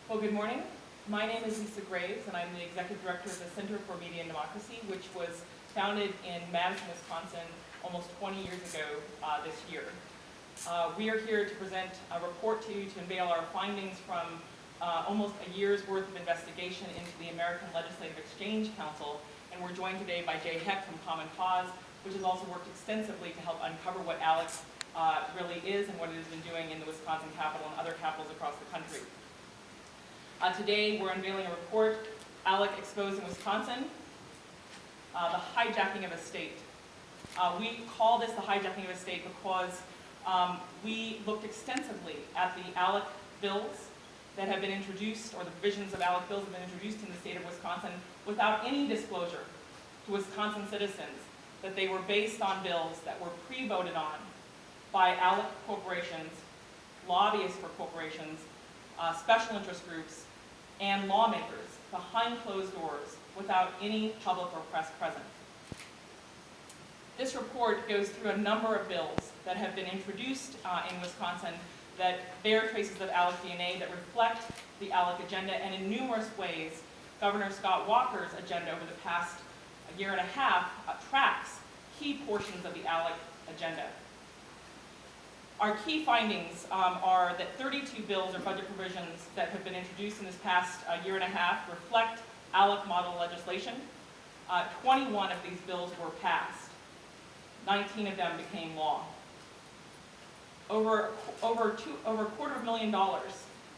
Well, good morning. My name is Lisa Graves, and I'm the Executive Director of the Center for Media and Democracy, which was founded in Madison, Wisconsin, almost 20 years ago this year. We are here to present a report to you to unveil our findings from almost a year's worth of investigation into the American Legislative Exchange Council, and we're joined today by Jay Heck from Common Cause, which has also worked extensively to help uncover what ALEC really is and what it has been doing in the Wisconsin Capitol and other capitals across the country. Today we're unveiling a report, ALEC Exposed in Wisconsin, the hijacking of a state. We call this the hijacking of a state because we looked extensively at the ALEC bills that have been introduced, or the provisions of ALEC bills that have been introduced in the state of Wisconsin without any disclosure to Wisconsin citizens that they were based on bills that were pre-voted on by ALEC corporations, lobbyists for corporations, special interest groups, and lawmakers behind closed doors without any public or press present. This report goes through a number of bills that have been introduced in Wisconsin that bear traces of ALEC DNA, that reflect the ALEC agenda, and in numerous ways, Governor Scott Walker's agenda over the past year and a half tracks key portions of the ALEC agenda. Our key findings are that 32 bills or budget provisions that have been introduced in this past year and a half reflect ALEC model legislation. 21 of these bills were passed. 19 of them became law. Over $250,000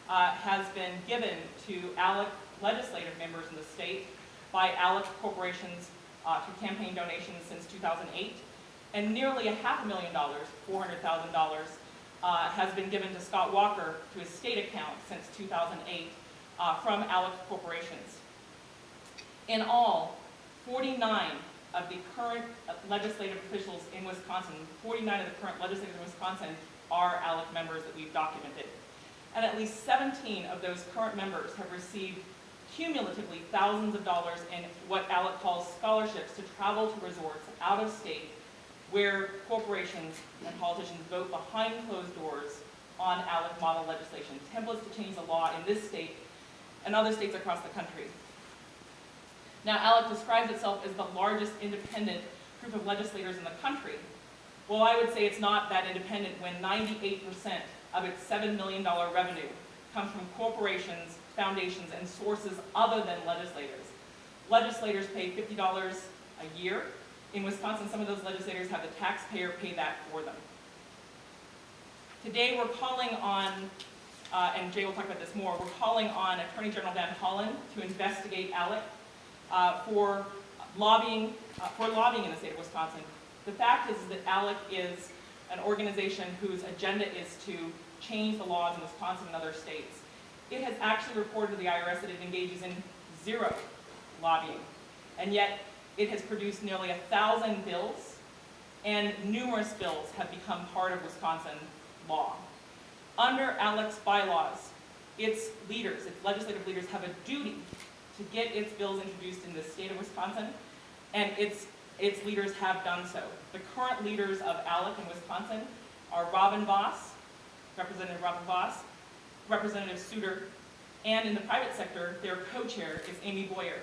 has been given to ALEC legislative members in the state by ALEC corporations through campaign donations since 2008. And nearly $500,000, $400,000, has been given to Scott Walker to his state account since 2008 from ALEC corporations. In all, 49 of the current legislative officials in Wisconsin, 49 of the current legislators in Wisconsin are ALEC members that we've documented. And at least 17 of those current members have received cumulatively thousands of dollars in what ALEC calls scholarships to travel to resorts out of state where corporations and politicians vote behind closed doors on ALEC model legislation, templates to change the law in this state and other states across the country. Now, ALEC describes itself as the largest independent group of legislators in the country. Well, I would say it's not that independent when 98% of its $7 million revenue comes from corporations, foundations, and sources other than legislators. Legislators pay $50 a year. In Wisconsin, some of those legislators have the taxpayer pay that for them. Today we're calling on, and Jay will talk about this more, we're calling on Attorney General Van Hollen to investigate ALEC for lobbying in the state of Wisconsin. The fact is that ALEC is an organization whose agenda is to change the laws in Wisconsin and other states. It has actually reported to the IRS that it engages in zero lobbying, and yet it has produced nearly 1,000 bills, and numerous bills have become part of Wisconsin law. Under ALEC's bylaws, its leaders, its legislative leaders, have a duty to get its bills introduced in the state of Wisconsin, and its leaders have done so. The current leaders of ALEC in Wisconsin are Robin Voss, Representative Robin Voss, Representative Souter, and in the private sector, their co-chair is Amy Boyer,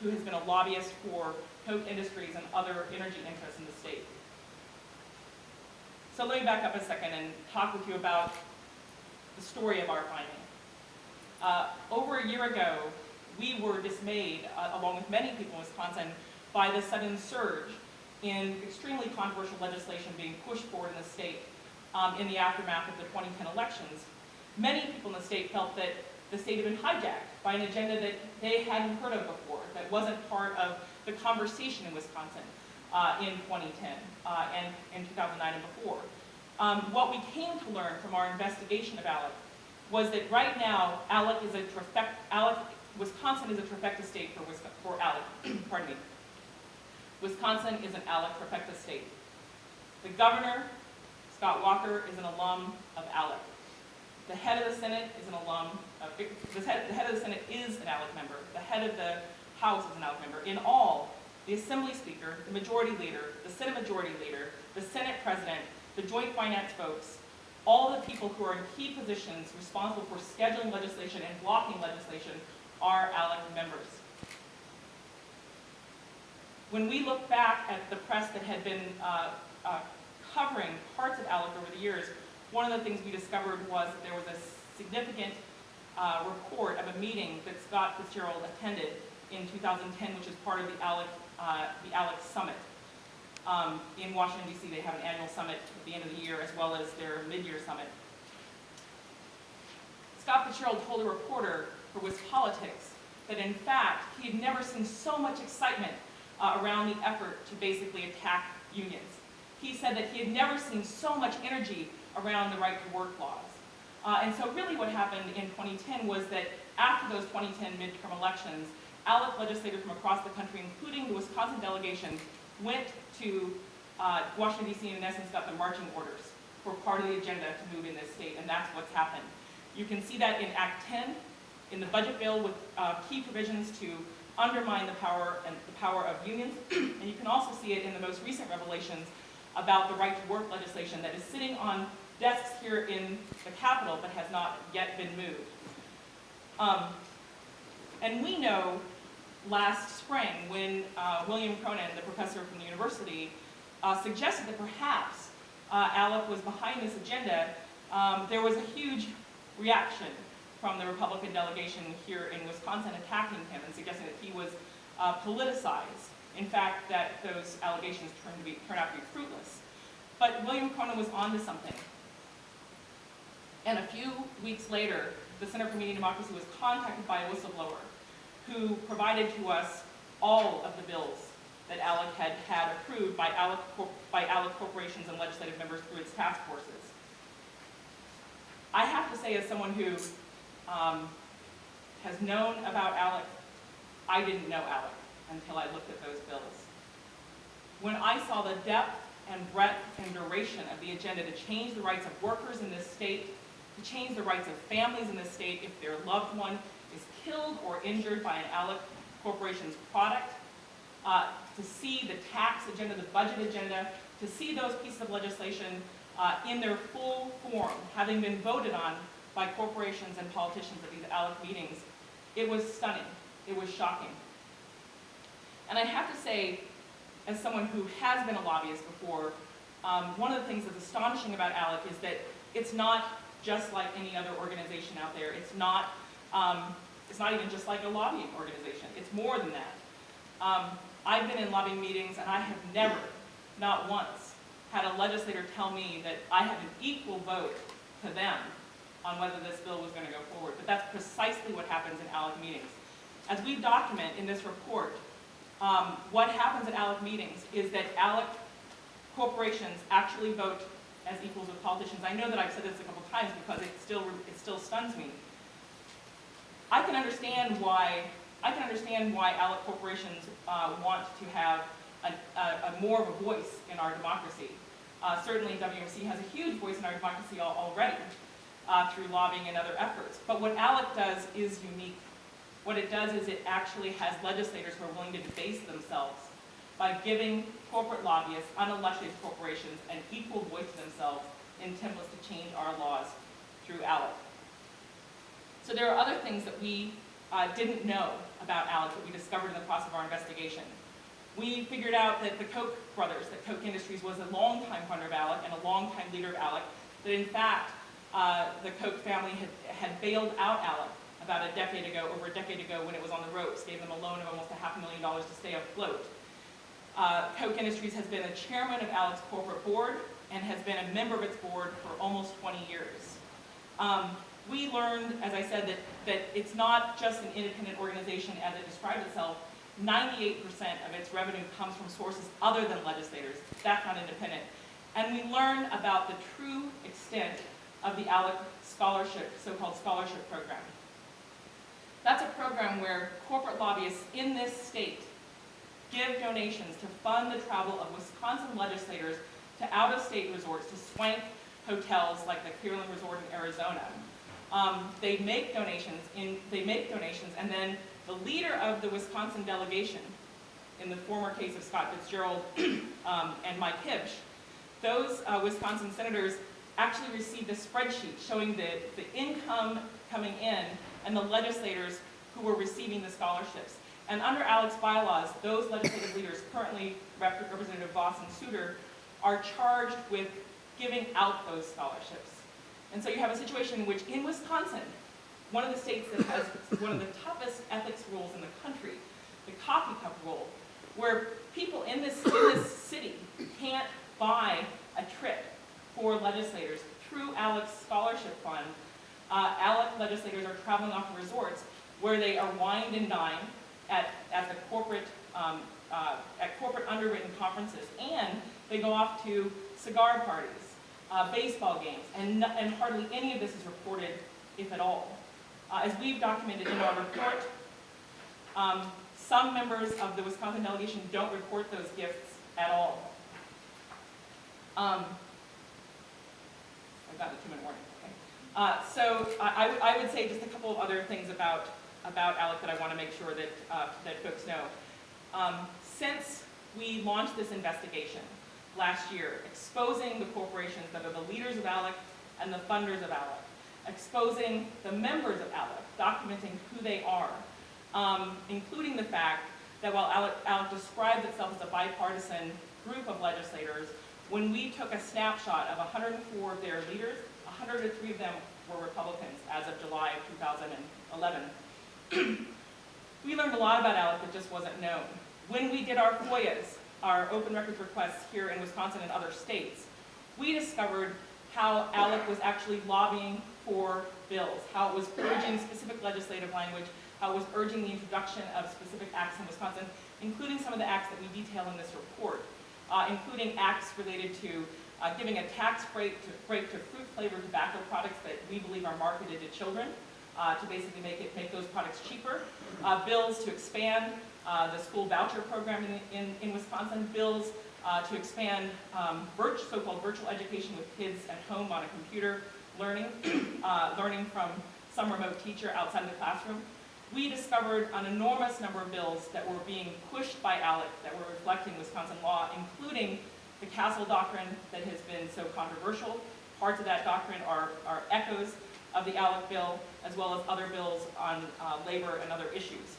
who has been a lobbyist for Coke Industries and other energy interests in the state. So let me back up a second and talk with you about the story of our finding. Over a year ago, we were dismayed, along with many people in Wisconsin, by the sudden surge in extremely controversial legislation being pushed forward in the state in the aftermath of the 2010 elections. Many people in the state felt that the state had been hijacked by an agenda that they hadn't heard of before, that wasn't part of the conversation in Wisconsin in 2010 and in 2009 and before. What we came to learn from our investigation of ALEC was that right now, Wisconsin is a trifecta state for ALEC. Pardon me. Wisconsin is an ALEC trifecta state. The governor, Scott Walker, is an alum of ALEC. The head of the Senate is an alum of, the head of the Senate is an ALEC member. The head of the House is an ALEC member. In all, the Assembly Speaker, the Majority Leader, the Senate Majority Leader, the Senate President, the Joint Finance folks, all the people who are in key positions responsible for scheduling legislation and blocking legislation are ALEC members. When we look back at the press that had been covering parts of ALEC over the years, one of the things we discovered was that there was a significant report of a meeting that Scott Fitzgerald attended in 2010, which is part of the ALEC Summit. In Washington, D.C., they have an annual summit at the end of the year, as well as their mid-year summit. Scott Fitzgerald told a reporter for WisPolitics that, in fact, he had never seen so much excitement around the effort to basically attack unions. He said that he had never seen so much energy around the right-to-work laws. And so really what happened in 2010 was that after those 2010 midterm elections, ALEC legislators from across the country, including the Wisconsin delegation, went to Washington, D.C. and in essence got the marching orders for part of the agenda to move in this state, and that's what's happened. You can see that in Act 10, in the budget bill with key provisions to undermine the power of unions, and you can also see it in the most recent revelations about the right-to-work legislation that is sitting on desks here in the Capitol but has not yet been moved. And we know last spring when William Cronin, the professor from the university, suggested that perhaps ALEC was behind this agenda, there was a huge reaction from the Republican delegation here in Wisconsin attacking him and suggesting that he was politicized. In fact, that those allegations turned out to be fruitless. But William Cronin was onto something. And a few weeks later, the Center for Media and Democracy was contacted by a whistleblower who provided to us all of the bills that ALEC had approved by ALEC corporations and legislative members through its task forces. I have to say, as someone who has known about ALEC, I didn't know ALEC until I looked at those bills. When I saw the depth and breadth and duration of the agenda to change the rights of workers in this state, to change the rights of families in this state if their loved one is killed or injured by an ALEC corporation's product, to see the tax agenda, the budget agenda, to see those pieces of legislation in their full form, having been voted on by corporations and politicians at these ALEC meetings, it was stunning. It was shocking. And I have to say, as someone who has been a lobbyist before, one of the things that's astonishing about ALEC is that it's not just like any other organization out there. It's not even just like a lobbying organization. It's more than that. I've been in lobbying meetings and I have never, not once, had a legislator tell me that I had an equal vote to them on whether this bill was going to go forward. But that's precisely what happens in ALEC meetings. As we document in this report, what happens at ALEC meetings is that ALEC corporations actually vote as equals with politicians. I know that I've said this a couple times because it still stuns me. I can understand why ALEC corporations want to have a more of a voice in our democracy. Certainly WMC has a huge voice in our democracy already through lobbying and other efforts. But what ALEC does is unique. What it does is it actually has legislators who are willing to debase themselves by giving corporate lobbyists, unelected corporations, an equal voice to themselves in attempts to change our laws through ALEC. So there are other things that we didn't know about ALEC that we discovered in the process of our investigation. We figured out that the Koch brothers, that Koch Industries was a longtime funder of ALEC and a longtime leader of ALEC, that in fact the Koch family had bailed out ALEC about over a decade ago when it was on the ropes, gave them a loan of almost $500,000 to stay afloat. Koch Industries has been a chairman of ALEC's corporate board and has been a member of its board for almost 20 years. We learned, as I said, that it's not just an independent organization as it described itself. 98% of its revenue comes from sources other than legislators. That's not independent. And we learned about the true extent of the ALEC scholarship, so-called scholarship program. That's a program where corporate lobbyists in this state give donations to fund the travel of Wisconsin legislators to out-of-state resorts, to swank hotels like the Clearland Resort in Arizona. They make donations, and then the leader of the Wisconsin delegation, in the former case of Scott Fitzgerald and Mike Hibsch, those Wisconsin senators actually received a spreadsheet showing the income coming in and the legislators who were receiving the scholarships. And under ALEC's bylaws, those legislative leaders, currently Representative Voss and Souter, are charged with giving out those scholarships. And so you have a situation in which, in Wisconsin, one of the states that has one of the toughest ethics rules in the country, the coffee cup rule, where people in this city can't buy a trip for legislators through ALEC's scholarship fund. ALEC legislators are traveling off to resorts where they are wined and dined at the corporate underwritten conferences, and they go off to cigar parties, baseball games, and hardly any of this is reported, if at all. As we've documented in our report, some members of the Wisconsin delegation don't report those gifts at all. I've got a 2-minute warning. Okay. So I would say just a couple of other things about ALEC that I want to make sure that folks know. Since we launched this investigation last year, exposing the corporations that are the leaders of ALEC and the funders of ALEC, exposing the members of ALEC, documenting who they are, including the fact that while ALEC describes itself as a bipartisan group of legislators, when we took a snapshot of 104 of their leaders, 103 of them were Republicans as of July of 2011. We learned a lot about ALEC that just wasn't known. When we did our FOIAs, our open records requests here in Wisconsin and other states, we discovered how ALEC was actually lobbying for bills, how it was urging specific legislative language, how it was urging the introduction of specific acts in Wisconsin, including some of the acts that we detail in this report, including acts related to giving a tax break to fruit-flavored tobacco products that we believe are marketed to children, to basically make those products cheaper, bills to expand the school voucher program in Wisconsin, bills to expand so-called virtual education with kids at home on a computer, learning from some remote teacher outside of the classroom. We discovered an enormous number of bills that were being pushed by ALEC that were reflecting Wisconsin law, including the Castle Doctrine that has been so controversial. Parts of that doctrine are echoes of the ALEC bill, as well as other bills on labor and other issues.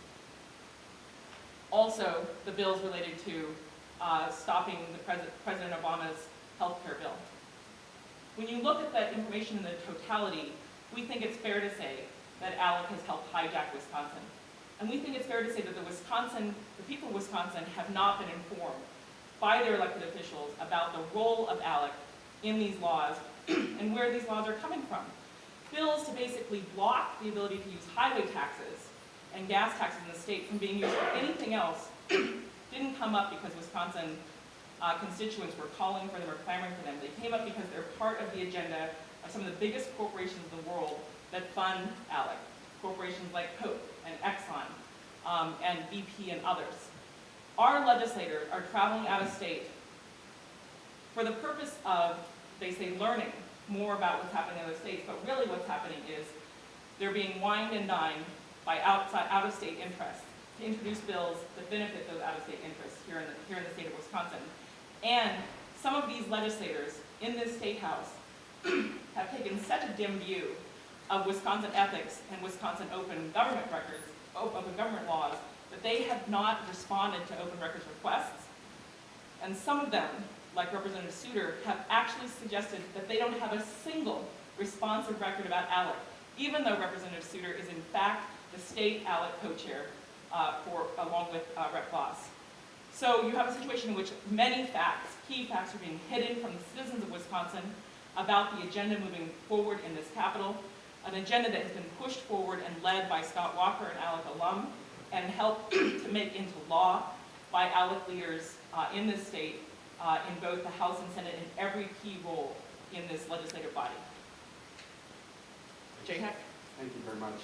Also, the bills related to stopping President Obama's health care bill. When you look at that information in the totality, we think it's fair to say that ALEC has helped hijack Wisconsin. And we think it's fair to say that the people of Wisconsin have not been informed by their elected officials about the role of ALEC in these laws and where these laws are coming from. Bills to basically block the ability to use highway taxes and gas taxes in the state from being used for anything else didn't come up because Wisconsin constituents were calling for them or clamoring for them. They came up because they're part of the agenda of some of the biggest corporations in the world that fund ALEC, corporations like Coke and Exxon and BP and others. Our legislators are traveling out of state for the purpose of, they say, learning more about what's happening in other states, but really what's happening is they're being wined and dined by out-of-state interests to introduce bills that benefit those out-of-state interests here in the state of Wisconsin. And some of these legislators in this state house have taken such a dim view of Wisconsin ethics and Wisconsin open government records, open government laws, that they have not responded to open records requests. And some of them, like Representative Souter, have actually suggested that they don't have a single responsive record about ALEC, even though Representative Souter is in fact the state ALEC co-chair along with Rep. Voss. So you have a situation in which many facts, key facts, are being hidden from the citizens of Wisconsin about the agenda moving forward in this Capitol, an agenda that has been pushed forward and led by Scott Walker, an ALEC alum, and helped to make into law by ALEC leaders in this state, in both the House and Senate, in every key role in this legislative body. Jay Heck. Thank you very much.